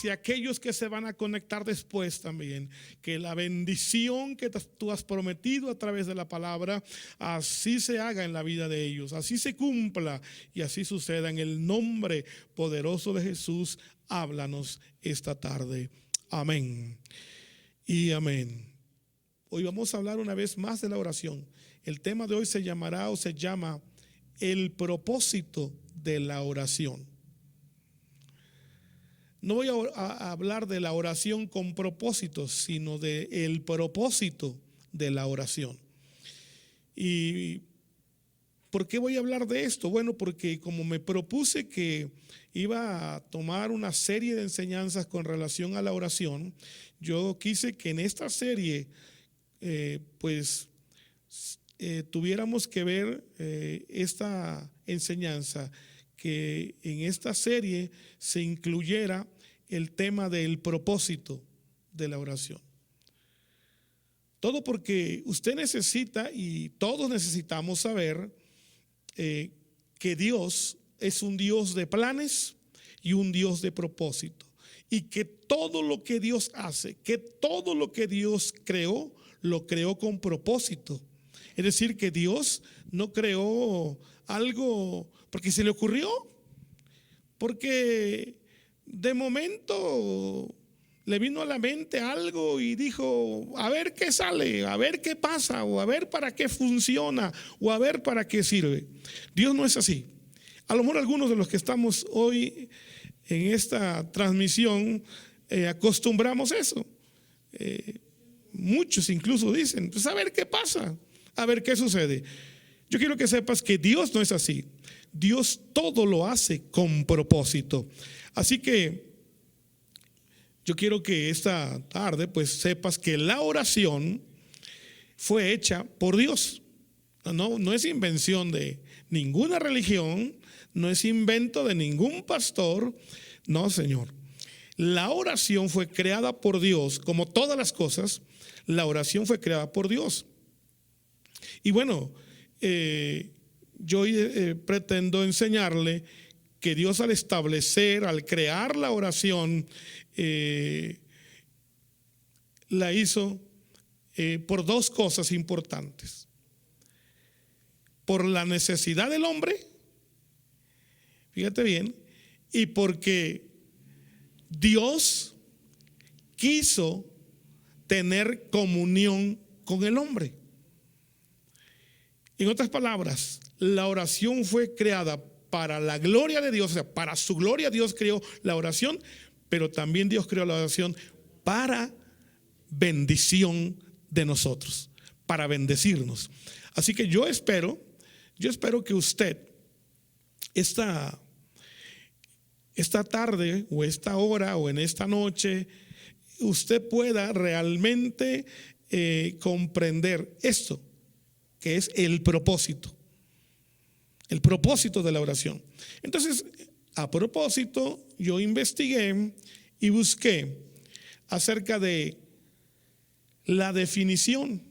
y aquellos que se van a conectar después también, que la bendición que tú has prometido a través de la palabra, así se haga en la vida de ellos, así se cumpla y así suceda. En el nombre poderoso de Jesús, háblanos esta tarde. Amén y amén. Hoy vamos a hablar una vez más de la oración. El tema de hoy se llamará o se llama el propósito de la oración. No voy a hablar de la oración con propósitos, sino de el propósito de la oración. ¿Y por qué voy a hablar de esto? Bueno, porque como me propuse que iba a tomar una serie de enseñanzas con relación a la oración, yo quise que en esta serie tuviéramos que ver esta enseñanza, que en esta serie se incluyera el tema del propósito de la oración. Todo porque usted necesita y todos necesitamos saber que Dios es un Dios de planes y un Dios de propósito, y que todo lo que Dios hace, que todo lo que Dios creó, lo creó con propósito. Es decir, que Dios no creó algo porque se le ocurrió, porque de momento le vino a la mente algo y dijo, a ver qué sale, a ver qué pasa, o a ver para qué funciona, o a ver para qué sirve. Dios no es así. A lo mejor algunos de los que estamos hoy en esta transmisión acostumbramos eso. Muchos incluso dicen, pues a ver qué pasa, a ver qué sucede. Yo quiero que sepas que Dios no es así. Dios todo lo hace con propósito. Así que yo quiero que esta tarde pues sepas que la oración fue hecha por Dios. No es invención de ninguna religión, no es invento de ningún pastor. No, Señor. La oración fue creada por Dios, como todas las cosas. La oración fue creada por Dios. Y bueno, yo pretendo enseñarle que Dios, al establecer, al crear la oración, la hizo por dos cosas importantes: por la necesidad del hombre, fíjate bien, y porque Dios quiso tener comunión con el hombre. En otras palabras, la oración fue creada para la gloria de Dios, o sea, para su gloria Dios creó la oración, pero también Dios creó la oración para bendición de nosotros, para bendecirnos. Así que yo espero que usted esta tarde o esta hora o en esta noche, usted pueda realmente comprender esto, que es el propósito de la oración. Entonces, a propósito, yo investigué y busqué acerca de la definición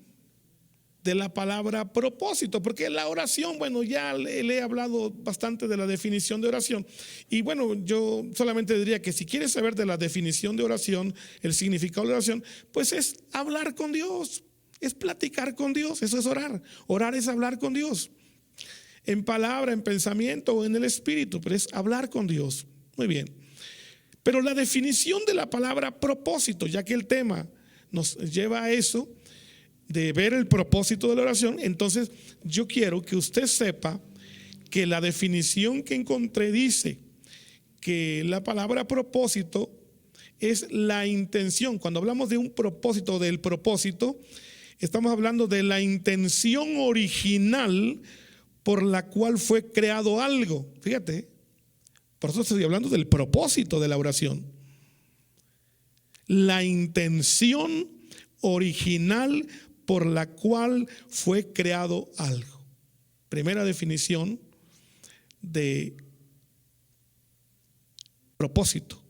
de la palabra propósito, porque la oración, bueno, ya le he hablado bastante de la definición de oración, y bueno, yo solamente diría que si quieres saber de la definición de oración, el significado de oración, pues es hablar con Dios, es platicar con Dios. Eso es orar. Orar es hablar con Dios, en palabra, en pensamiento o en el espíritu, pero es hablar con Dios. Muy bien. Pero la definición de la palabra propósito, ya que el tema nos lleva a eso, de ver el propósito de la oración, entonces yo quiero que usted sepa que la definición que encontré dice que la palabra propósito es la intención. Cuando hablamos de un propósito, del propósito, estamos hablando de la intención original por la cual fue creado algo. Fíjate, por eso estoy hablando del propósito de la oración. La intención original por la cual fue creado algo. Primera definición de propósito.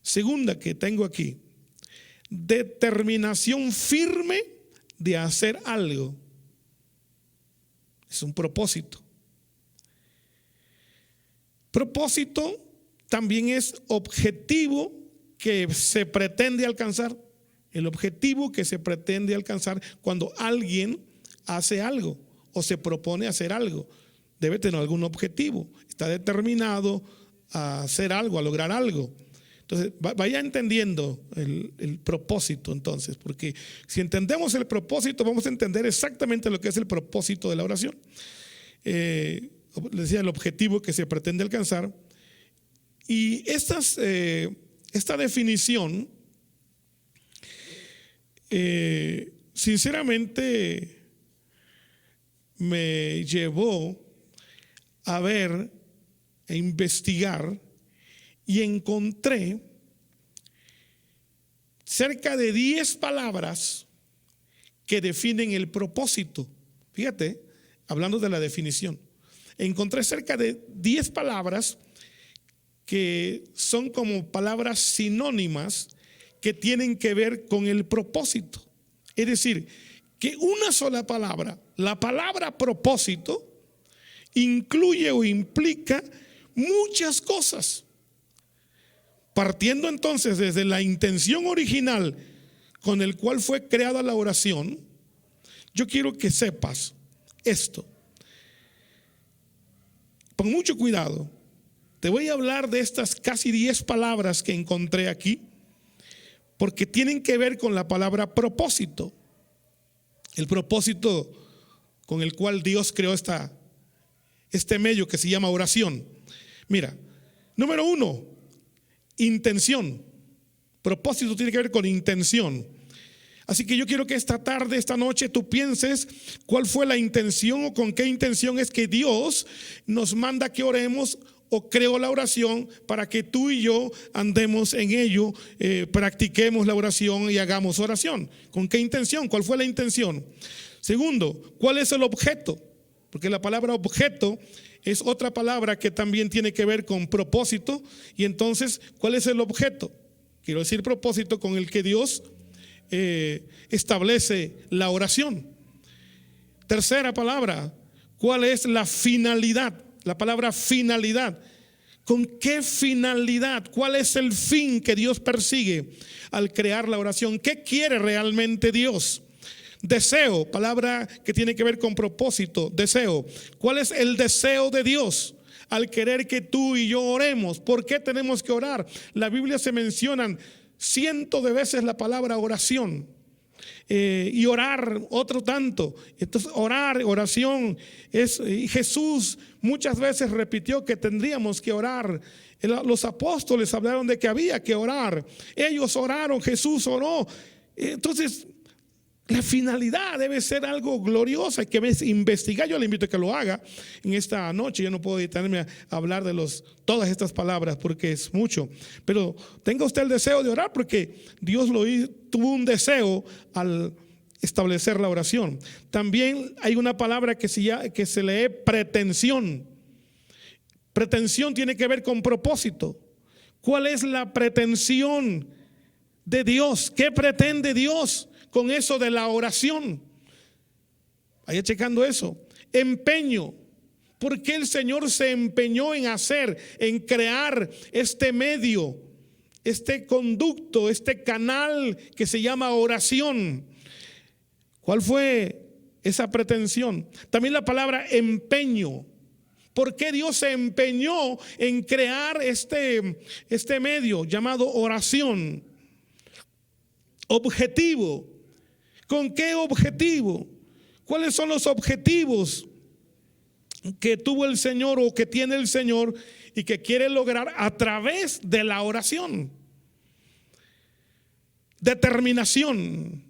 Segunda que tengo aquí: determinación firme de hacer algo. Es un propósito. Propósito también es objetivo que se pretende alcanzar. El objetivo que se pretende alcanzar cuando alguien hace algo o se propone hacer algo. Debe tener algún objetivo. Está determinado a hacer algo, a lograr algo. Entonces, vaya entendiendo el propósito entonces, porque si entendemos el propósito, vamos a entender exactamente lo que es el propósito de la oración. Les decía, el objetivo que se pretende alcanzar. Y esta definición, sinceramente, me llevó a ver e investigar y encontré cerca de 10 palabras que definen el propósito. Fíjate, hablando de la definición, encontré cerca de 10 palabras que son como palabras sinónimas que tienen que ver con el propósito. Es decir, que una sola palabra, la palabra propósito, incluye o implica muchas cosas. Partiendo entonces desde la intención original con el cual fue creada la oración, yo quiero que sepas esto. Pon mucho cuidado. Te voy a hablar de estas casi 10 palabras que encontré aquí, porque tienen que ver con la palabra propósito. El propósito con el cual Dios creó este medio que se llama oración. Mira, número 1, intención. Propósito tiene que ver con intención. Así que yo quiero que esta tarde, esta noche, tú pienses cuál fue la intención o con qué intención es que Dios nos manda que oremos o creó la oración para que tú y yo andemos en ello, practiquemos la oración y hagamos oración. ¿Con qué intención? ¿Cuál fue la intención? Segundo, ¿cuál es el objeto? Porque la palabra objeto es otra palabra que también tiene que ver con propósito. Y entonces, ¿cuál es el objeto? Quiero decir propósito con el que Dios establece la oración. Tercera palabra, ¿cuál es la finalidad? La palabra finalidad. ¿Con qué finalidad? ¿Cuál es el fin que Dios persigue al crear la oración? ¿Qué quiere realmente Dios? Deseo, palabra que tiene que ver con propósito, deseo. ¿Cuál es el deseo de Dios al querer que tú y yo oremos? ¿Por qué tenemos que orar? La Biblia se mencionan cientos de veces la palabra oración. Y orar otro tanto. Entonces orar, oración Jesús muchas veces repitió que tendríamos que orar. Los apóstoles hablaron de que había que orar. Ellos oraron, Jesús oró. Entonces la finalidad debe ser algo glorioso. Hay que investigar. Yo le invito a que lo haga en esta noche. Yo no puedo detenerme a hablar de todas estas palabras porque es mucho. Pero tenga usted el deseo de orar, porque Dios tuvo un deseo al establecer la oración. También hay una palabra que se lee pretensión. Pretensión tiene que ver con propósito. ¿Cuál es la pretensión de Dios? ¿Qué pretende Dios con eso de la oración? Vaya checando eso. Empeño. ¿Por qué el Señor se empeñó en crear este medio, este conducto, este canal que se llama oración? ¿Cuál fue esa pretensión? También la palabra empeño. ¿Por qué Dios se empeñó en crear este medio llamado oración? Objetivo. ¿Con qué objetivo? ¿Cuáles son los objetivos que tuvo el Señor o que tiene el Señor y que quiere lograr a través de la oración? Determinación.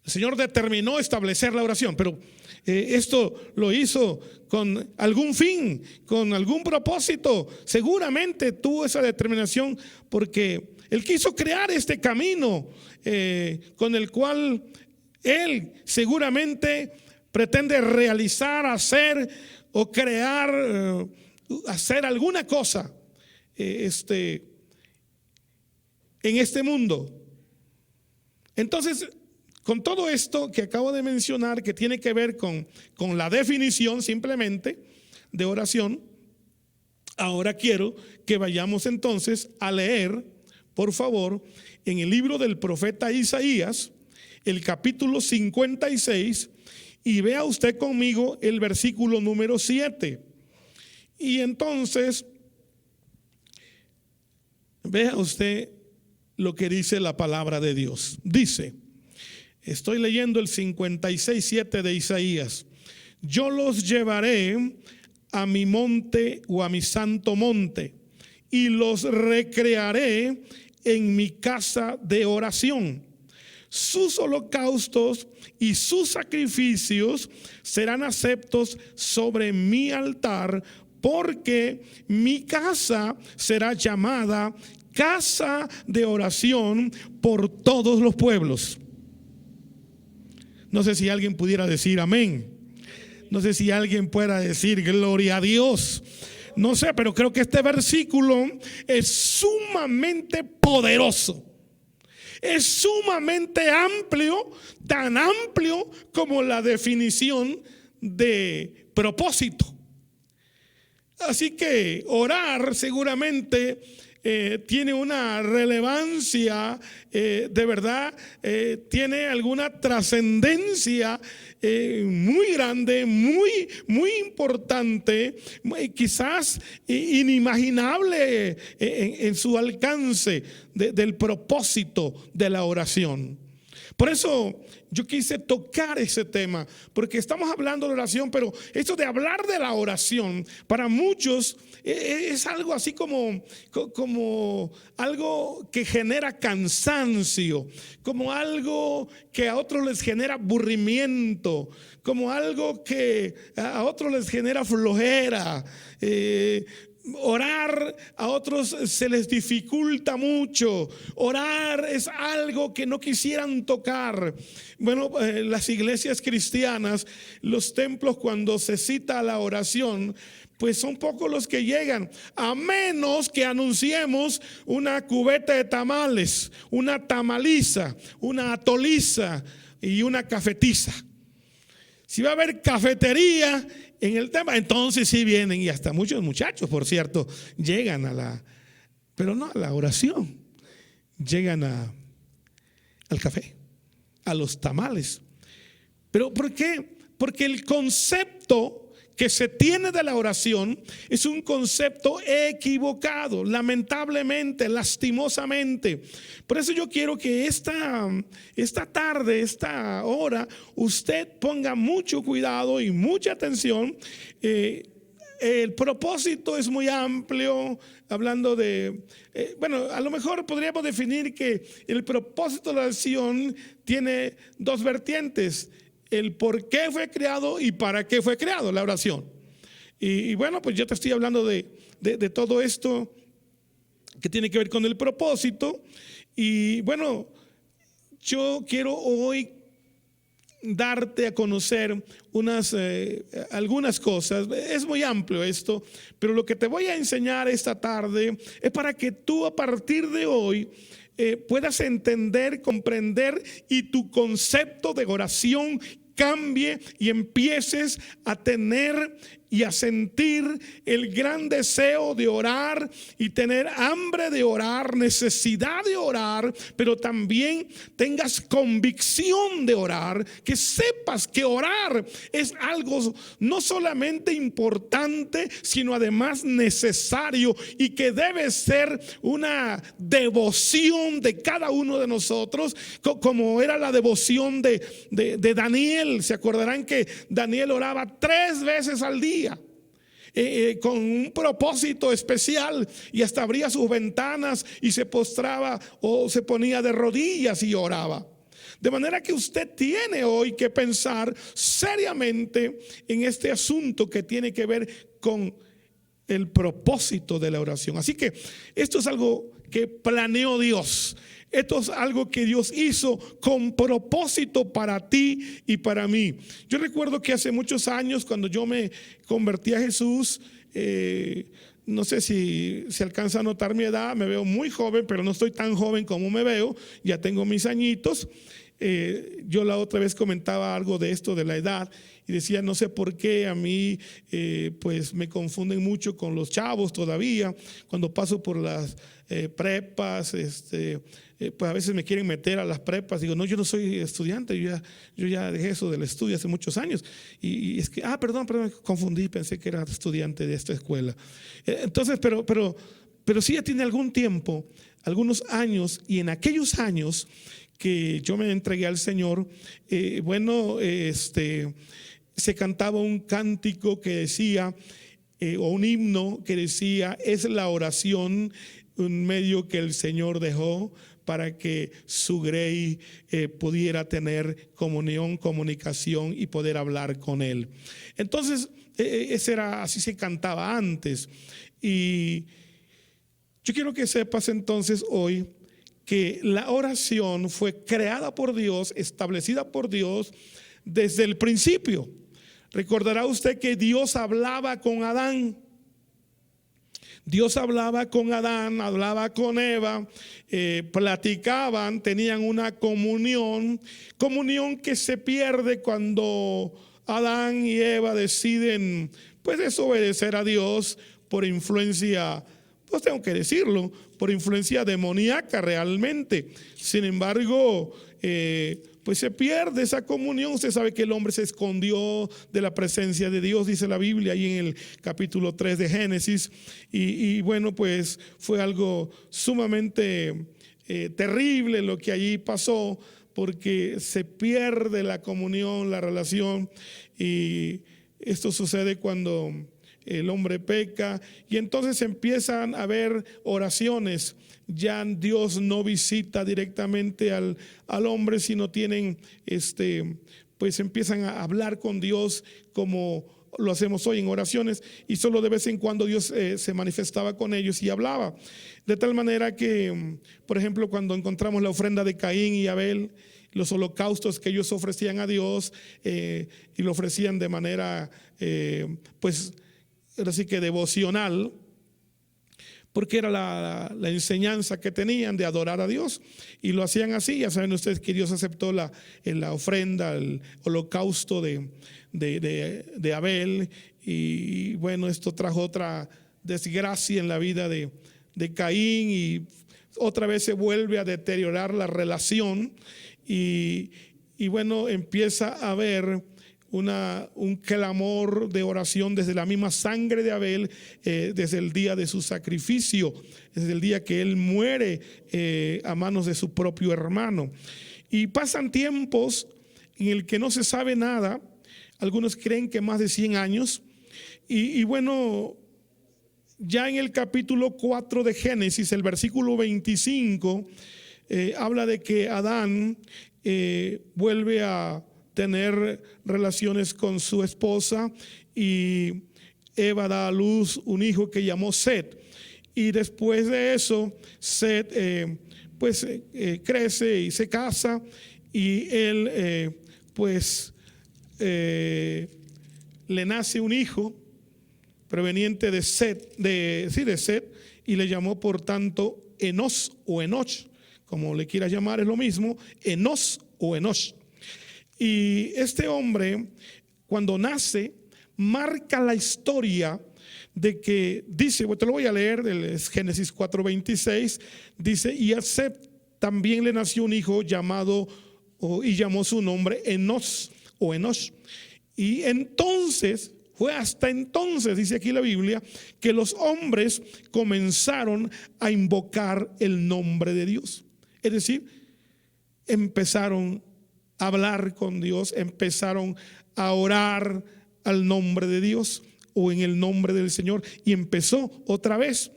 El Señor determinó establecer la oración, pero esto lo hizo con algún fin, con algún propósito. Seguramente tuvo esa determinación porque Él quiso crear este camino con el cual Él seguramente pretende realizar, hacer o crear, hacer alguna cosa en este mundo. Entonces, con todo esto que acabo de mencionar, que tiene que ver con la definición simplemente de oración, ahora quiero que vayamos entonces a leer por favor, en el libro del profeta Isaías, el capítulo 56, y vea usted conmigo el versículo número 7. Y entonces, vea usted lo que dice la palabra de Dios. Dice, estoy leyendo el 56:7 de Isaías: yo los llevaré a mi monte o a mi santo monte y los recrearé en mi casa de oración. Sus holocaustos y sus sacrificios serán aceptos sobre mi altar, porque mi casa será llamada casa de oración por todos los pueblos. No sé si alguien pudiera decir amén. No sé si alguien pueda decir gloria a Dios. No sé, pero creo que este versículo es sumamente poderoso. Es sumamente amplio, tan amplio como la definición de propósito. Así que orar seguramente tiene una relevancia, de verdad, tiene alguna trascendencia muy grande, muy importante, quizás inimaginable en su alcance del propósito de la oración. Por eso yo quise tocar ese tema, porque estamos hablando de oración, pero esto de hablar de la oración para muchos es algo así como algo que genera cansancio, como algo que a otros les genera aburrimiento, como algo que a otros les genera flojera. Orar a otros se les dificulta mucho. Orar es algo que no quisieran tocar. Bueno, las iglesias cristianas, los templos, cuando se cita la oración, pues son pocos los que llegan, a menos que anunciemos una cubeta de tamales, una tamaliza, una atoliza y una cafetiza. Si va a haber cafetería en el tema, entonces sí vienen, y hasta muchos muchachos, por cierto, llegan pero no a la oración, llegan al café, a los tamales. ¿Pero por qué? Porque el concepto que se tiene de la oración es un concepto equivocado, lamentablemente, lastimosamente. Por eso yo quiero que esta tarde, esta hora, usted ponga mucho cuidado y mucha atención. El propósito es muy amplio, hablando de, bueno, a lo mejor podríamos definir que el propósito de la oración tiene dos vertientes: el por qué fue creado y para qué fue creado la oración. Y bueno, pues yo te estoy hablando de todo esto que tiene que ver con el propósito. Y bueno, yo quiero hoy darte a conocer algunas cosas. Es muy amplio esto, pero lo que te voy a enseñar esta tarde es para que tú a partir de hoy puedas entender, comprender, y tu concepto de oración cambie y empieces a tener y a sentir el gran deseo de orar y tener hambre de orar, necesidad de orar, pero también tengas convicción de orar, que sepas que orar es algo no solamente importante, sino además necesario, y que debe ser una devoción de cada uno de nosotros, como era la devoción de Daniel. Se acordarán que Daniel oraba 3 veces al día. Con un propósito especial, y hasta abría sus ventanas y se postraba o se ponía de rodillas y oraba. De manera que usted tiene hoy que pensar seriamente en este asunto que tiene que ver con el propósito de la oración. Así que esto es algo que planeó Dios. Esto es algo que Dios hizo con propósito para ti y para mí. Yo recuerdo que hace muchos años, cuando yo me convertí a Jesús, no sé si se alcanza a notar mi edad, me veo muy joven, pero no estoy tan joven como me veo, ya tengo mis añitos. yo la otra vez comentaba algo de esto de la edad y decía, no sé por qué a mí pues me confunden mucho con los chavos todavía. Cuando paso por las prepas, pues a veces me quieren meter a las prepas. Digo, no, yo no soy estudiante, yo ya dejé eso del estudio hace muchos años. Y es que, perdón, confundí, pensé que era estudiante de esta escuela. Entonces, pero sí ya tiene algún tiempo, algunos años, y en aquellos años que yo me entregué al Señor, se cantaba un cántico que decía, o un himno que decía, es la oración un medio que el Señor dejó para que su grey pudiera tener comunión, comunicación y poder hablar con él. Entonces, así se cantaba antes. Y yo quiero que sepas entonces hoy que la oración fue creada por Dios, establecida por Dios desde el principio. Recordará usted que Dios hablaba con Adán. Dios hablaba con Adán, hablaba con Eva, platicaban, tenían una comunión que se pierde cuando Adán y Eva deciden pues desobedecer a Dios por influencia, pues tengo que decirlo, por influencia demoníaca realmente. Sin embargo, pues se pierde esa comunión. Usted sabe que el hombre se escondió de la presencia de Dios, dice la Biblia ahí en el capítulo 3 de Génesis. Y bueno, pues fue algo sumamente terrible lo que allí pasó, porque se pierde la comunión, la relación. Y esto sucede cuando el hombre peca, y entonces empiezan a haber oraciones. Ya Dios no visita directamente al hombre, sino tienen pues empiezan a hablar con Dios como lo hacemos hoy en oraciones, y solo de vez en cuando Dios se manifestaba con ellos y hablaba. De tal manera que, por ejemplo, cuando encontramos la ofrenda de Caín y Abel, los holocaustos que ellos ofrecían a Dios, y lo ofrecían de manera pues así que devocional, porque era la enseñanza que tenían de adorar a Dios, y lo hacían así. Ya saben ustedes que Dios aceptó la ofrenda, el holocausto de Abel, y bueno, esto trajo otra desgracia en la vida de Caín, y otra vez se vuelve a deteriorar la relación, y bueno, empieza a haber un clamor de oración desde la misma sangre de Abel, desde el día de su sacrificio, desde el día que él muere a manos de su propio hermano. Y pasan tiempos en el que no se sabe nada. Algunos creen que más de 100 años. Y bueno, ya en el capítulo 4 de Génesis, el versículo 25, habla de que Adán vuelve a tener relaciones con su esposa, y Eva da a luz un hijo que llamó Set. Y después de eso, Set crece y se casa, y él le nace un hijo proveniente de Set, de Set, y le llamó por tanto Enos o Enoch, como le quieras llamar, es lo mismo, Enos o Enoch. Y este hombre, cuando nace, marca la historia de que dice, te lo voy a leer, es Génesis 4:26, dice, y a Set también le nació un hijo llamado, y llamó su nombre Enos o Enoch. Y entonces, fue hasta entonces, dice aquí la Biblia, que los hombres comenzaron a invocar el nombre de Dios. Es decir, empezaron a hablar con Dios, empezaron a orar al nombre de Dios o en el nombre del Señor, y empezó otra vez.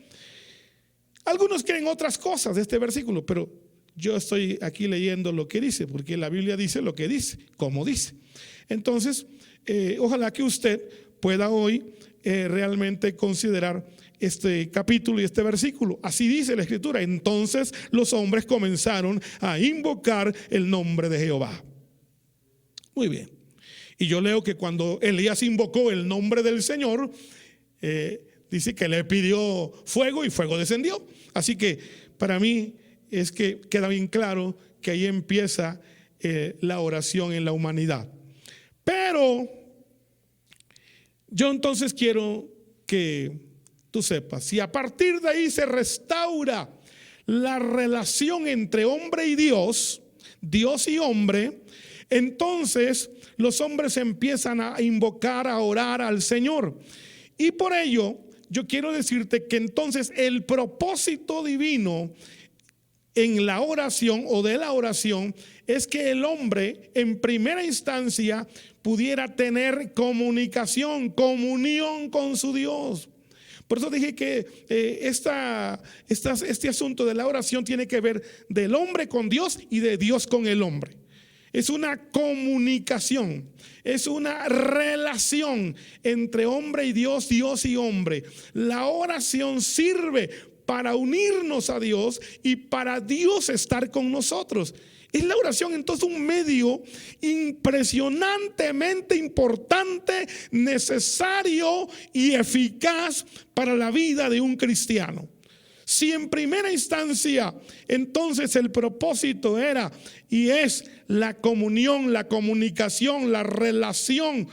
Algunos creen otras cosas de este versículo, pero yo estoy aquí leyendo lo que dice, porque la Biblia dice lo que dice, como dice. Entonces, ojalá que usted pueda hoy realmente considerar este capítulo y este versículo. Así dice la Escritura. Entonces los hombres comenzaron a invocar el nombre de Jehová. Muy bien. Y yo leo que cuando Elías invocó el nombre del Señor, dice que le pidió fuego y fuego descendió. Así que para mí es que queda bien claro que ahí empieza la oración en la humanidad. Pero yo entonces quiero que tú sepas, si a partir de ahí se restaura la relación entre hombre y Dios, Dios y hombre, entonces los hombres empiezan a invocar, a orar al Señor. Y por ello yo quiero decirte que entonces el propósito divino en la oración o de la oración es que el hombre en primera instancia pudiera tener comunicación, comunión con su Dios. Por eso dije que este asunto de la oración tiene que ver del hombre con Dios y de Dios con el hombre. Es una comunicación, es una relación entre hombre y Dios, Dios y hombre. La oración sirve para unirnos a Dios y para Dios estar con nosotros. Es la oración entonces un medio impresionantemente importante, necesario y eficaz para la vida de un cristiano. Si en primera instancia entonces el propósito era y es la comunión, la comunicación, la relación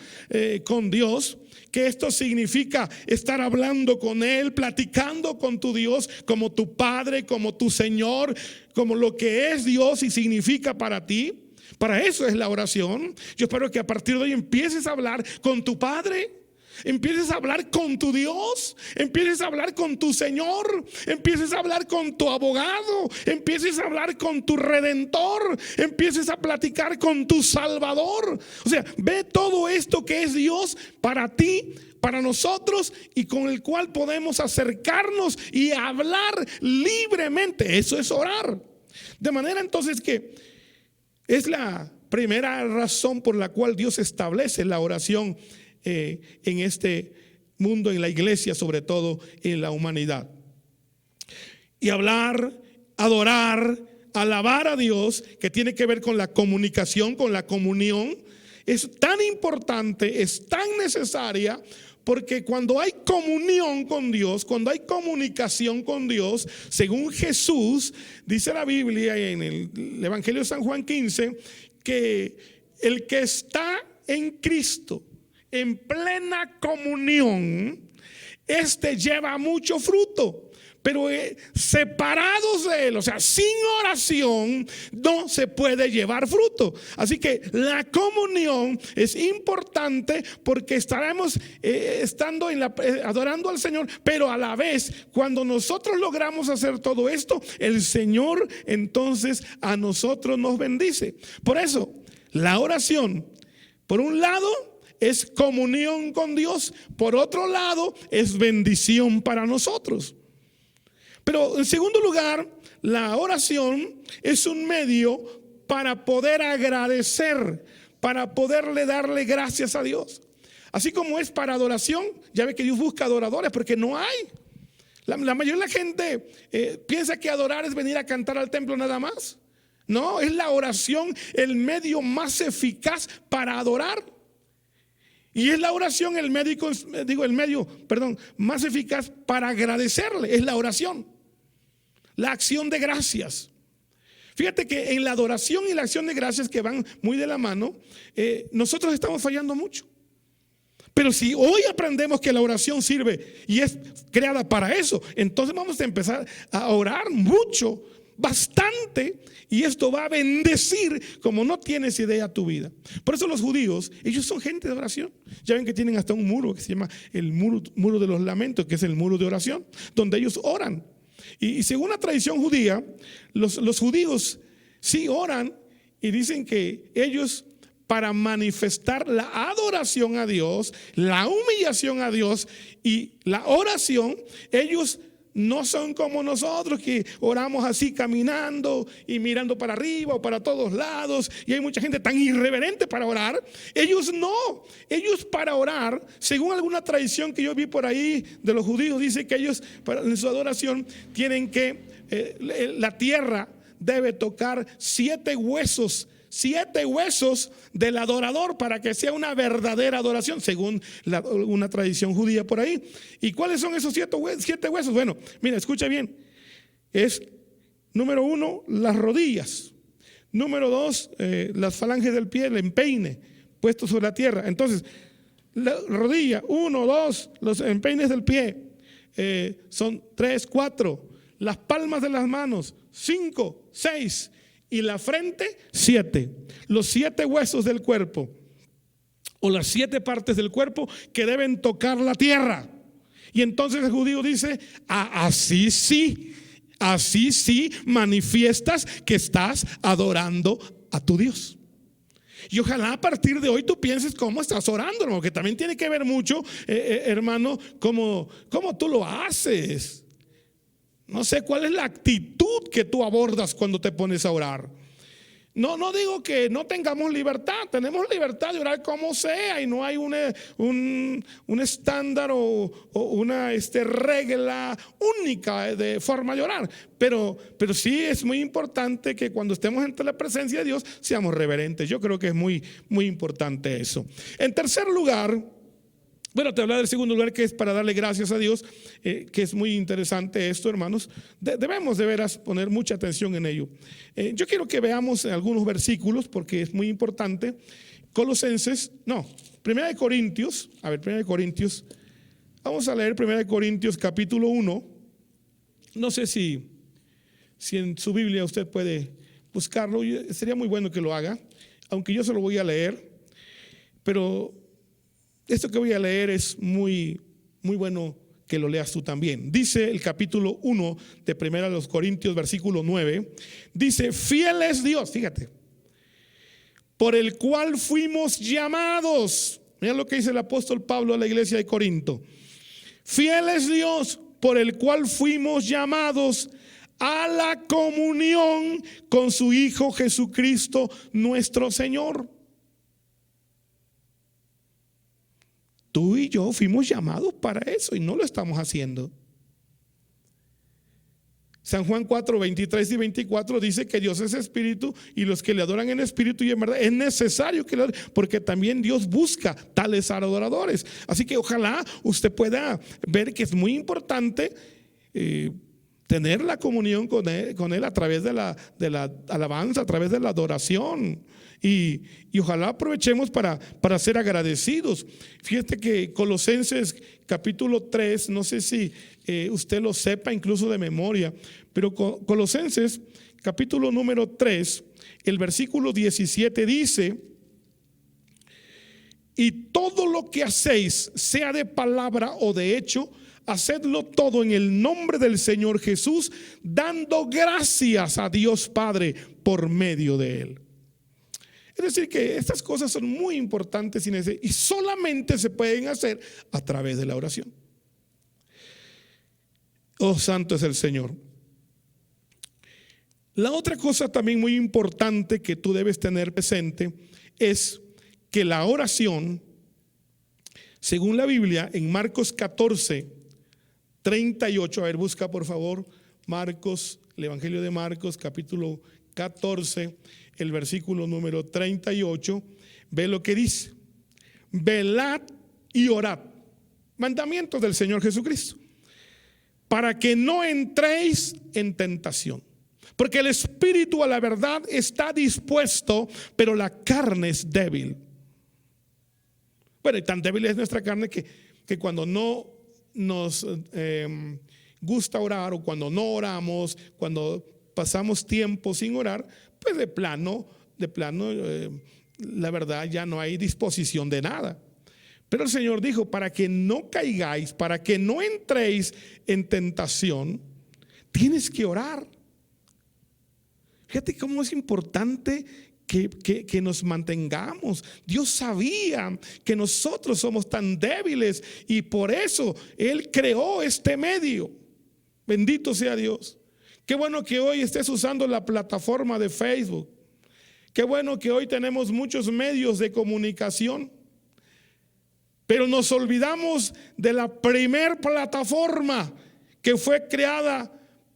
con Dios, que esto significa estar hablando con Él, platicando con tu Dios como tu Padre, como tu Señor, como lo que es Dios y significa para ti. Para eso es la oración. Yo espero que a partir de hoy empieces a hablar con tu Padre, empieces a hablar con tu Dios, empieces a hablar con tu Señor, empieces a hablar con tu abogado, empieces a hablar con tu Redentor, empieces a platicar con tu Salvador. O sea, ve todo esto que es Dios para ti, para nosotros, y con el cual podemos acercarnos y hablar libremente. Eso es orar. De manera entonces que es la primera razón por la cual Dios establece la oración en este mundo, en la iglesia, sobre todo en la humanidad. Y hablar, adorar, alabar a Dios, que tiene que ver con la comunicación, con la comunión, es tan importante, es tan necesaria, porque cuando hay comunión con Dios, cuando hay comunicación con Dios, según Jesús, dice la Biblia en el Evangelio de San Juan 15, que el que está en Cristo en plena comunión, este lleva mucho fruto. Pero separados de Él, o sea, sin oración, no se puede llevar fruto. Así que la comunión es importante porque estaremos adorando al Señor, pero a la vez, cuando nosotros logramos hacer todo esto, el Señor entonces a nosotros nos bendice. Por eso, la oración, por un lado, es comunión con Dios, por otro lado, es bendición para nosotros. Pero en segundo lugar, la oración es un medio para poder agradecer, para poderle darle gracias a Dios. Así como es para adoración, ya ve que Dios busca adoradores porque no hay. La mayoría de la gente piensa que adorar es venir a cantar al templo nada más. No, es la oración el medio más eficaz para adorar. Y es la oración el medio más eficaz para agradecerle, es la oración, la acción de gracias. Fíjate que en la adoración y la acción de gracias, que van muy de la mano, nosotros estamos fallando mucho. Pero si hoy aprendemos que la oración sirve y es creada para eso, entonces vamos a empezar a orar mucho, bastante, y esto va a bendecir como no tienes idea tu vida. Por eso los judíos, ellos son gente de oración. Ya ven que tienen hasta un muro que se llama el muro de los lamentos, que es el muro de oración, donde ellos oran. Y según la tradición judía, los judíos sí oran, y dicen que ellos, para manifestar la adoración a Dios, la humillación a Dios y la oración, ellos no son como nosotros que oramos así caminando y mirando para arriba o para todos lados, y hay mucha gente tan irreverente para orar. Ellos no, ellos para orar, según alguna tradición que yo vi por ahí de los judíos, dice que ellos en su adoración tienen que la tierra debe tocar 7 huesos del adorador para que sea una verdadera adoración, según una tradición judía por ahí. ¿Y cuáles son esos 7 huesos? Bueno, mira, escucha bien. Es número 1, las rodillas. Número 2, las falanges del pie, el empeine puesto sobre la tierra. Entonces, la rodilla, 1, 2, los empeines del pie son 3, 4. Las palmas de las manos, 5, 6. Y la frente, 7. Los 7 huesos del cuerpo, o las 7 partes del cuerpo que deben tocar la tierra. Y entonces el judío dice: así sí manifiestas que estás adorando a tu Dios. Y ojalá a partir de hoy tú pienses cómo estás orando, hermano, que también tiene que ver mucho, hermano, cómo tú lo haces. No sé cuál es la actitud que tú abordas cuando te pones a orar. No digo que no tengamos libertad, tenemos libertad de orar como sea y no hay un estándar o una regla única de forma de orar. Pero sí es muy importante que cuando estemos ante la presencia de Dios seamos reverentes. Yo creo que es muy, muy importante eso. En tercer lugar, bueno, te hablaba del segundo lugar, que es para darle gracias a Dios, que es muy interesante esto, hermanos. Debemos de veras poner mucha atención en ello. Yo quiero que veamos algunos versículos porque es muy importante. Primera de Corintios, vamos a leer Primera de Corintios capítulo 1. No sé si en su Biblia usted puede buscarlo, sería muy bueno que lo haga, aunque yo se lo voy a leer, pero esto que voy a leer es muy, muy bueno que lo leas tú también. Dice el capítulo 1 de Primera de los Corintios, versículo 9. Dice: fiel es Dios, fíjate, por el cual fuimos llamados. Mira lo que dice el apóstol Pablo a la iglesia de Corinto. Fiel es Dios, por el cual fuimos llamados a la comunión con su Hijo Jesucristo nuestro Señor. Tú y yo fuimos llamados para eso y no lo estamos haciendo. San Juan 4, 23 y 24 dice que Dios es espíritu y los que le adoran en espíritu y en verdad es necesario que le adoren, porque también Dios busca tales adoradores. Así que ojalá usted pueda ver que es muy importante tener la comunión con él a través de la alabanza, a través de la adoración. Y ojalá aprovechemos para ser agradecidos. Fíjate que Colosenses capítulo 3, no sé si usted lo sepa incluso de memoria, pero Colosenses capítulo número 3, el versículo 17 dice: y todo lo que hacéis, sea de palabra o de hecho, hacedlo todo en el nombre del Señor Jesús, dando gracias a Dios Padre por medio de Él. Es decir, que estas cosas son muy importantes y solamente se pueden hacer a través de la oración. Oh, santo es el Señor. La otra cosa también muy importante que tú debes tener presente es que la oración, según la Biblia, en Marcos 14, 38, a ver, busca por favor Marcos, el Evangelio de Marcos, capítulo 14, el versículo número 38, ve lo que dice: velad y orad, mandamientos del Señor Jesucristo, para que no entréis en tentación, porque el espíritu a la verdad está dispuesto, pero la carne es débil. Bueno, y tan débil es nuestra carne que cuando no nos gusta orar, o cuando no oramos, cuando pasamos tiempo sin orar, pues de plano, la verdad ya no hay disposición de nada. Pero el Señor dijo: para que no caigáis, para que no entréis en tentación, tienes que orar. Fíjate cómo es importante que nos mantengamos. Dios sabía que nosotros somos tan débiles y por eso Él creó este medio. Bendito sea Dios. Qué bueno que hoy estés usando la plataforma de Facebook. Qué bueno que hoy tenemos muchos medios de comunicación. Pero nos olvidamos de la primer plataforma que fue creada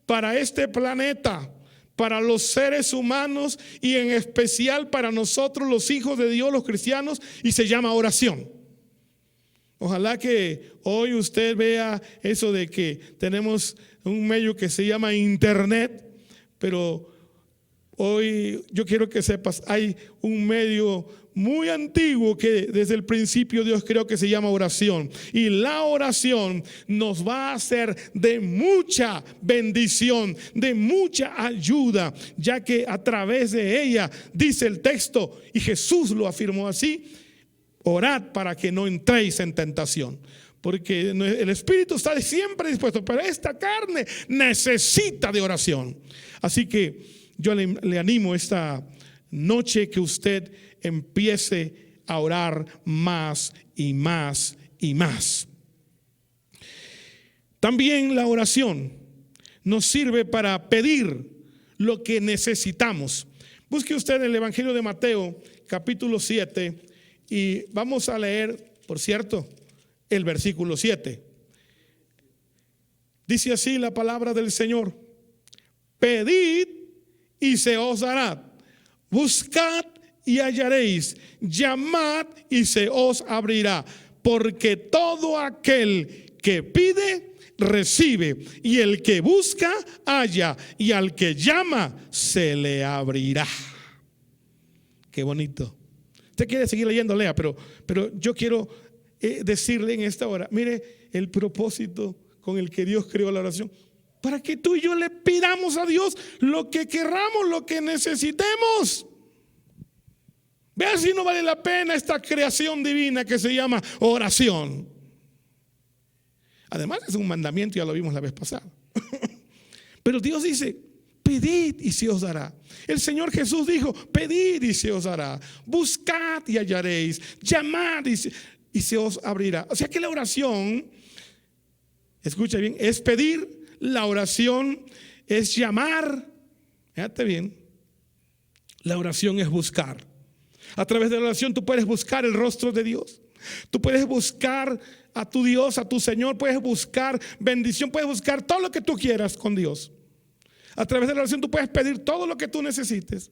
para este planeta, para los seres humanos y en especial para nosotros los hijos de Dios, los cristianos, y se llama oración. Ojalá que hoy usted vea eso de que tenemos un medio que se llama internet, pero Hoy yo quiero que sepas, hay un medio muy antiguo que desde el principio Dios creó, que se llama oración. Y la oración nos va a hacer de mucha bendición, de mucha ayuda, ya que a través de ella, dice el texto, y Jesús lo afirmó así: orad para que no entréis en tentación. Porque el espíritu está siempre dispuesto, pero esta carne necesita de oración. Así que yo le animo esta noche que usted empiece a orar más y más y más. También la oración nos sirve para pedir lo que necesitamos. Busque usted el Evangelio de Mateo, capítulo 7, y vamos a leer, por cierto, el versículo 7. Dice así la palabra del Señor: pedid y se os dará, buscad y hallaréis, llamad y se os abrirá, porque todo aquel que pide recibe, y el que busca halla, y al que llama se le abrirá. Qué bonito. Usted quiere seguir leyendo, lea, pero yo quiero decirle en esta hora, mire el propósito con el que Dios creó la oración: para que tú y yo le pidamos a Dios lo que querramos, lo que necesitemos. Vea si no vale la pena esta creación divina que se llama oración. Además es un mandamiento, ya lo vimos la vez pasada. Pero Dios dice: pedid y se os dará. El Señor Jesús dijo: pedid y se os dará, buscad y hallaréis, llamad y se os abrirá. O sea que la oración, escucha bien, es pedir. La oración es llamar. Fíjate bien, la oración es buscar. A través de la oración tú puedes buscar el rostro de Dios. Tú puedes buscar a tu Dios, a tu Señor. Puedes buscar bendición, puedes buscar todo lo que tú quieras con Dios. A través de la oración tú puedes pedir todo lo que tú necesites.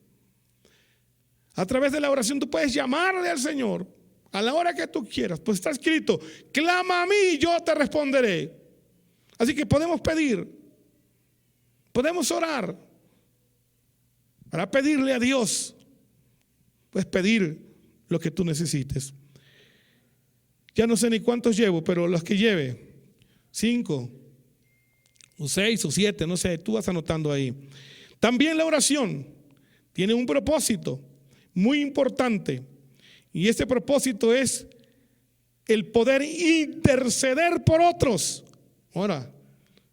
A través de la oración tú puedes llamarle al Señor a la hora que tú quieras. Pues está escrito: clama a mí y yo te responderé. Así que podemos pedir, podemos orar para pedirle a Dios. Puedes pedir lo que tú necesites. Ya no sé ni cuántos llevo, pero los que lleve, 5 o 6 o 7, no sé, tú vas anotando ahí. También la oración tiene un propósito muy importante, y este propósito es el poder interceder por otros. Ahora,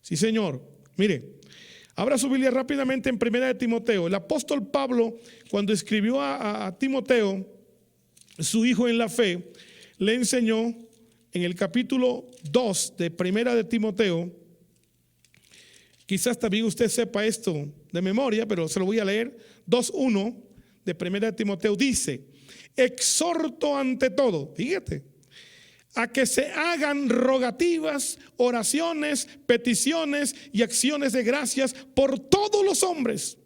sí, Señor. Mire, abra su Biblia rápidamente en 1 de Timoteo. El apóstol Pablo, cuando escribió a Timoteo, su hijo en la fe, le enseñó en el capítulo 2 de 1 de Timoteo. Quizás también usted sepa esto de memoria, pero se lo voy a leer. 2:1 de 1 de Timoteo dice: exhorto ante todo, fíjate, a que se hagan rogativas, oraciones, peticiones y acciones de gracias por todos los hombres,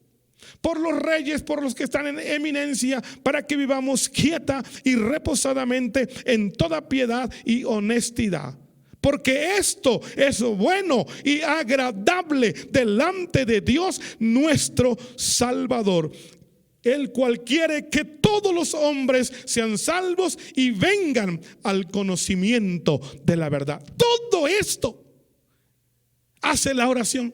por los reyes, por los que están en eminencia, para que vivamos quieta y reposadamente en toda piedad y honestidad. Porque esto es bueno y agradable delante de Dios nuestro Salvador, el cual quiere que todos los hombres sean salvos y vengan al conocimiento de la verdad. Todo esto hace la oración.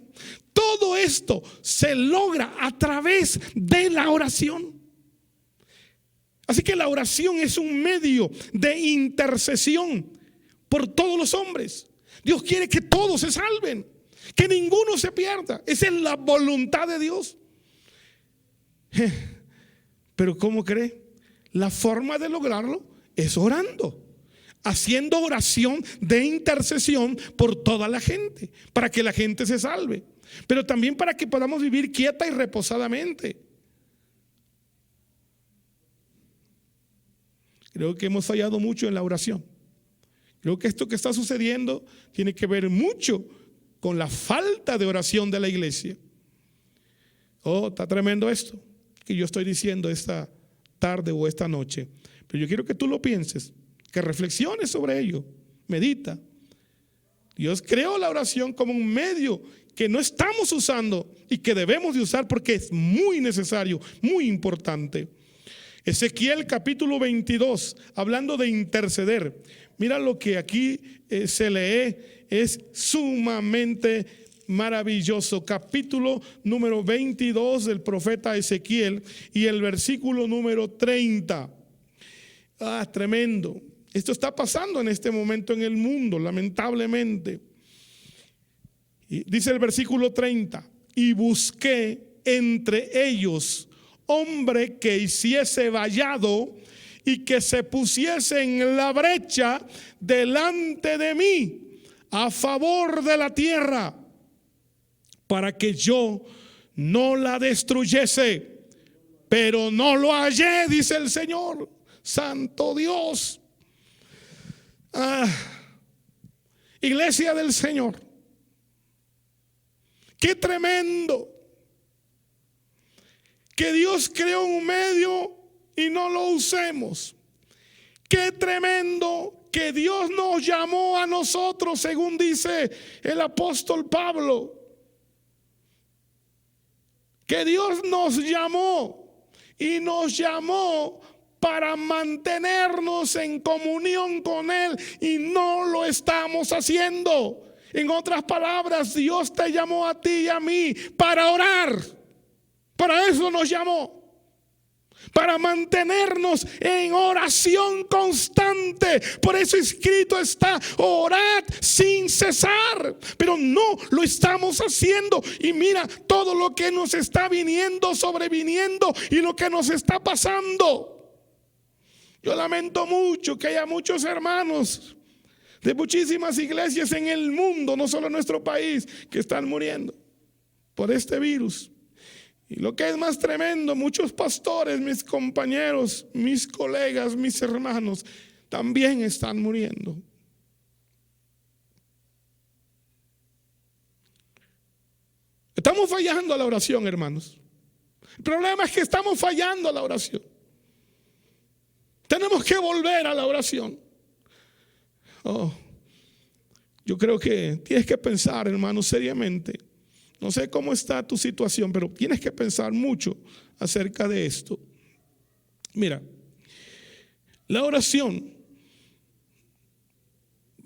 Todo esto se logra a través de la oración. Así que la oración es un medio de intercesión por todos los hombres. Dios quiere que todos se salven, que ninguno se pierda. Esa es la voluntad de Dios. Pero ¿cómo cree? La forma de lograrlo es orando, haciendo oración de intercesión por toda la gente, para que la gente se salve, pero también para que podamos vivir quieta y reposadamente. Creo que hemos fallado mucho en la oración. Creo que esto que está sucediendo tiene que ver mucho con la falta de oración de la iglesia. Oh, está tremendo esto que yo estoy diciendo esta tarde o esta noche. Pero yo quiero que tú lo pienses, que reflexiones sobre ello, medita. Dios creó la oración como un medio que no estamos usando y que debemos de usar porque es muy necesario, muy importante. Ezequiel capítulo 22, hablando de interceder. Mira lo que aquí se lee, es sumamente maravilloso. Capítulo número 22 del profeta Ezequiel y el versículo número 30. Tremendo. Esto está pasando en este momento en el mundo, lamentablemente. Y dice el versículo 30, y busqué entre ellos hombre que hiciese vallado y que se pusiese en la brecha delante de mí a favor de la tierra, para que yo no la destruyese, pero no lo hallé, dice el Señor. Santo Dios. Iglesia del Señor, qué tremendo que Dios creó un medio y no lo usemos. Qué tremendo que Dios nos llamó a nosotros, según dice el apóstol Pablo. Que Dios nos llamó y nos llamó para mantenernos en comunión con Él, y no lo estamos haciendo. En otras palabras, Dios te llamó a ti y a mí para orar. Para eso nos llamó, para mantenernos en oración constante. Por eso escrito está: orad sin cesar. Pero no lo estamos haciendo. Y mira todo lo que nos está viniendo, sobreviniendo, y lo que nos está pasando. Yo lamento mucho que haya muchos hermanos de muchísimas iglesias en el mundo, no solo en nuestro país, que están muriendo por este virus. Y lo que es más tremendo, muchos pastores, mis compañeros, mis colegas, mis hermanos, también están muriendo. Estamos fallando a la oración, hermanos. El problema es que estamos fallando a la oración. Tenemos que volver a la oración. Yo creo que tienes que pensar, hermano, seriamente. No sé cómo está tu situación, pero tienes que pensar mucho acerca de esto. Mira, la oración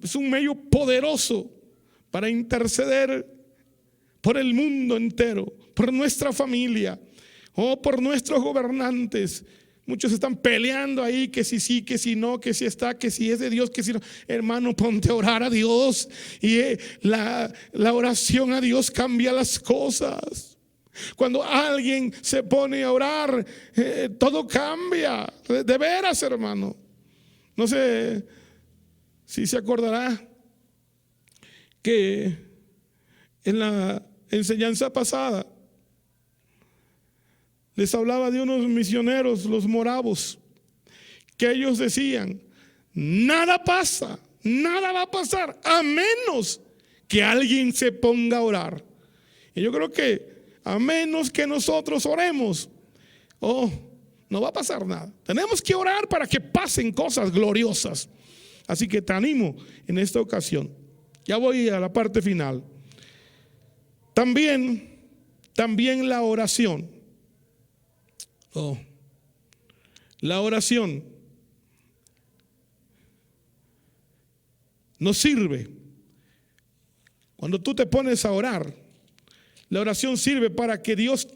es un medio poderoso para interceder por el mundo entero, por nuestra familia o por nuestros gobernantes. Muchos están peleando ahí, que si sí, que si no, que si está, que si es de Dios, que si no. Hermano, ponte a orar a Dios. Y la oración a Dios cambia las cosas. Cuando alguien se pone a orar, todo cambia. De veras, hermano. No sé si se acordará que en la enseñanza pasada les hablaba de unos misioneros, los moravos, que ellos decían: nada pasa, nada va a pasar a menos que alguien se ponga a orar. Y yo creo que a menos que nosotros oremos, no va a pasar nada. Tenemos que orar para que pasen cosas gloriosas. Así que te animo en esta ocasión. Ya voy a la parte final. También la oración. La oración nos sirve. Cuando tú te pones a orar, la oración sirve para que Dios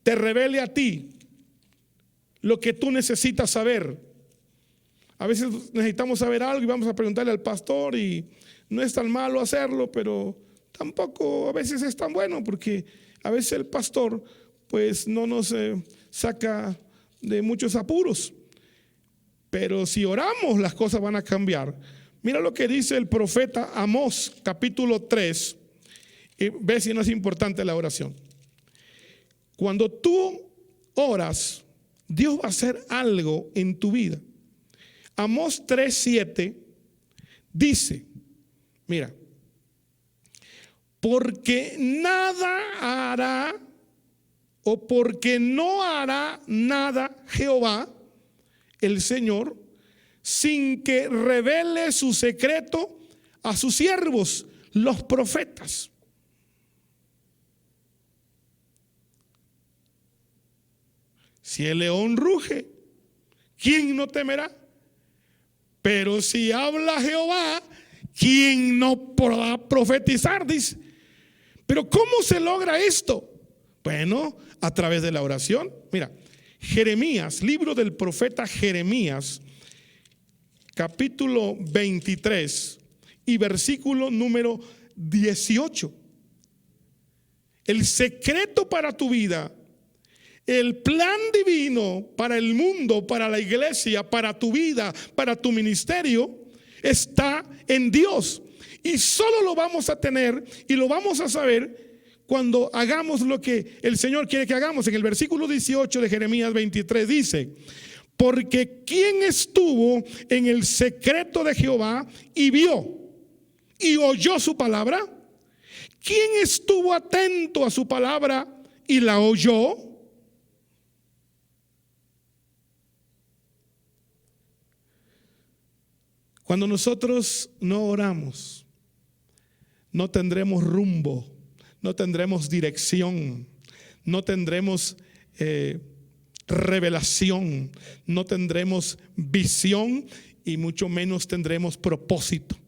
te revele a ti lo que tú necesitas saber. A veces necesitamos saber algo y vamos a preguntarle al pastor, y no es tan malo hacerlo, pero tampoco a veces es tan bueno, porque a veces el pastor pues no nos saca de muchos apuros. Pero si oramos, las cosas van a cambiar. Mira lo que dice el profeta Amós, capítulo 3, y ve si no es importante la oración. Cuando tú oras, Dios va a hacer algo en tu vida. Amós 3:7 dice, mira: porque nada hará, o porque no hará nada Jehová, el Señor, sin que revele su secreto a sus siervos, los profetas. Si el león ruge, ¿quién no temerá? Pero si habla Jehová, ¿quién no podrá profetizar? Dice. Pero ¿cómo se logra esto? Bueno, a través de la oración. Mira, Jeremías, libro del profeta Jeremías, capítulo 23 y versículo número 18. El secreto para tu vida, el plan divino para el mundo, para la iglesia, para tu vida, para tu ministerio, está en Dios. Y solo lo vamos a tener y lo vamos a saber cuando hagamos lo que el Señor quiere que hagamos. En el versículo 18 de Jeremías 23 dice: porque ¿quién estuvo en el secreto de Jehová y vio y oyó su palabra? ¿Quién estuvo atento a su palabra y la oyó? Cuando nosotros no oramos, no tendremos rumbo, no tendremos dirección, no tendremos revelación, no tendremos visión y mucho menos tendremos propósito.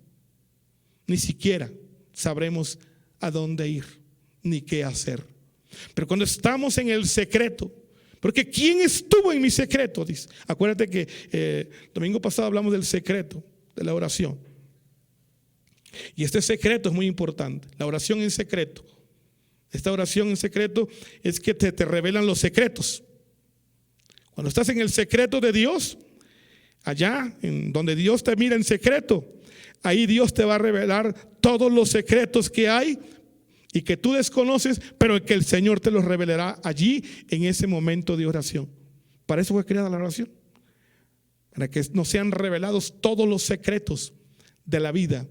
Ni siquiera sabremos a dónde ir ni qué hacer. Pero cuando estamos en el secreto, porque ¿quién estuvo en mi secreto? Dice. Acuérdate que domingo pasado hablamos del secreto de la oración. Y este secreto es muy importante. La oración en secreto. Esta oración en secreto es que te revelan los secretos. Cuando estás en el secreto de Dios, allá en donde Dios te mira en secreto, ahí Dios te va a revelar todos los secretos que hay y que tú desconoces, pero que el Señor te los revelará allí en ese momento de oración. Para eso fue creada la oración, para que nos sean revelados todos los secretos de la vida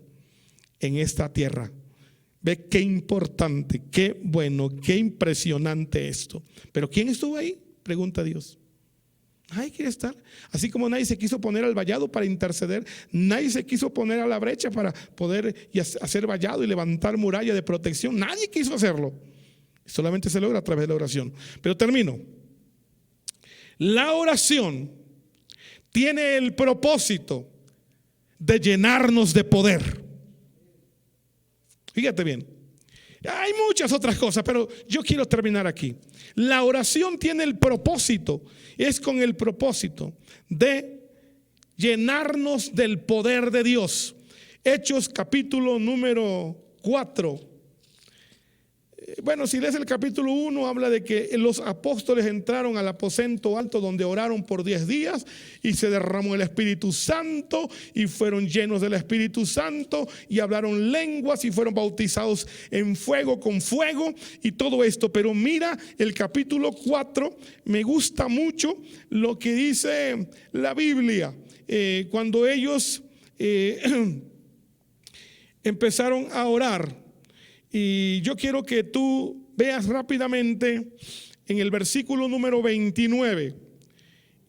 en esta tierra. Ve qué importante, qué bueno, qué impresionante esto. Pero ¿quién estuvo ahí? Pregunta Dios. Nadie quiere estar. Así como nadie se quiso poner al vallado para interceder, nadie se quiso poner a la brecha para poder hacer vallado y levantar muralla de protección. Nadie quiso hacerlo. Solamente se logra a través de la oración. Pero termino. La oración tiene el propósito de llenarnos de poder. Fíjate bien. Hay muchas otras cosas, pero yo quiero terminar aquí. La oración tiene el propósito, es con el propósito de llenarnos del poder de Dios. Hechos capítulo número 4. Bueno, si lees el capítulo 1, habla de que los apóstoles entraron al aposento alto donde oraron por 10 días y se derramó el Espíritu Santo y fueron llenos del Espíritu Santo y hablaron lenguas y fueron bautizados en fuego, con fuego y todo esto. Pero mira el capítulo 4, me gusta mucho lo que dice la Biblia. Cuando ellos empezaron a orar. Y yo quiero que tú veas rápidamente en el versículo número 29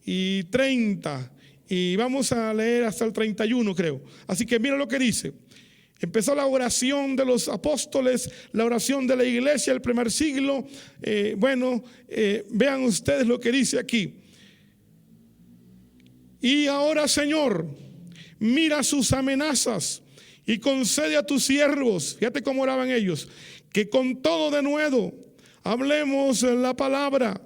y 30. Y vamos a leer hasta el 31, creo. Así que mira lo que dice. Empezó la oración de los apóstoles, la oración de la iglesia del primer siglo. Vean ustedes lo que dice aquí. Y ahora, Señor, mira sus amenazas y concede a tus siervos, fíjate cómo oraban ellos, que con todo denuedo hablemos la palabra,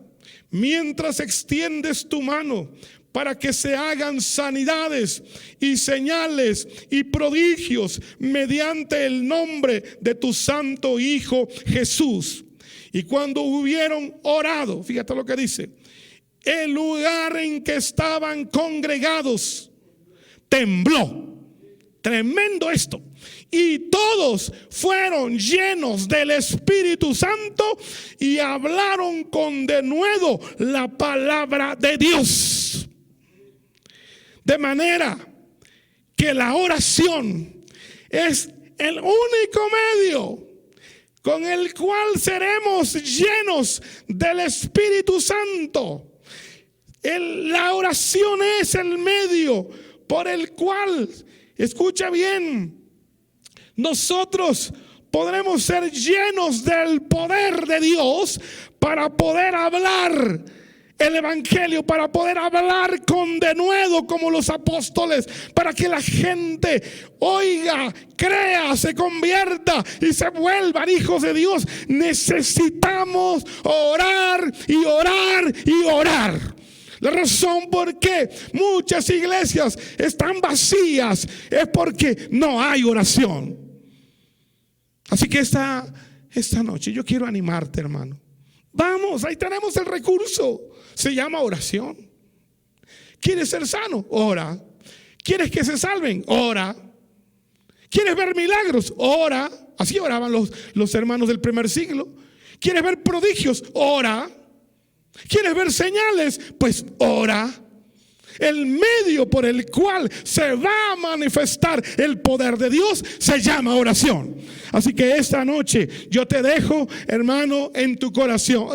mientras extiendes tu mano para que se hagan sanidades y señales y prodigios mediante el nombre de tu santo Hijo Jesús. Y cuando hubieron orado, fíjate lo que dice, el lugar en que estaban congregados tembló. Tremendo esto. Y todos fueron llenos del Espíritu Santo y hablaron con denuedo la palabra de Dios. De manera que la oración es el único medio con el cual seremos llenos del Espíritu Santo. La oración es el medio por el cual, escucha bien, nosotros podremos ser llenos del poder de Dios para poder hablar el evangelio, para poder hablar con denuedo como los apóstoles, para que la gente oiga, crea, se convierta y se vuelvan hijos de Dios. Necesitamos orar y orar y orar. La razón por qué muchas iglesias están vacías es porque no hay oración. Así que esta noche yo quiero animarte, hermano. Vamos, ahí tenemos el recurso. Se llama oración. ¿Quieres ser sano? Ora. ¿Quieres que se salven? Ora. ¿Quieres ver milagros? Ora. Así oraban los hermanos del primer siglo. ¿Quieres ver prodigios? Ora. ¿Quieres ver señales? Pues ora. El medio por el cual se va a manifestar el poder de Dios se llama oración. Así que esta noche yo te dejo, hermano, en tu corazón,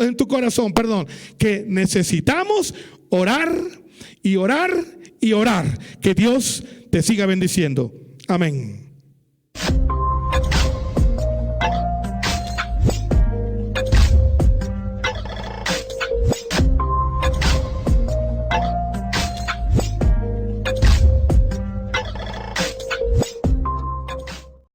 que necesitamos orar y orar y orar. Que Dios te siga bendiciendo. Amén.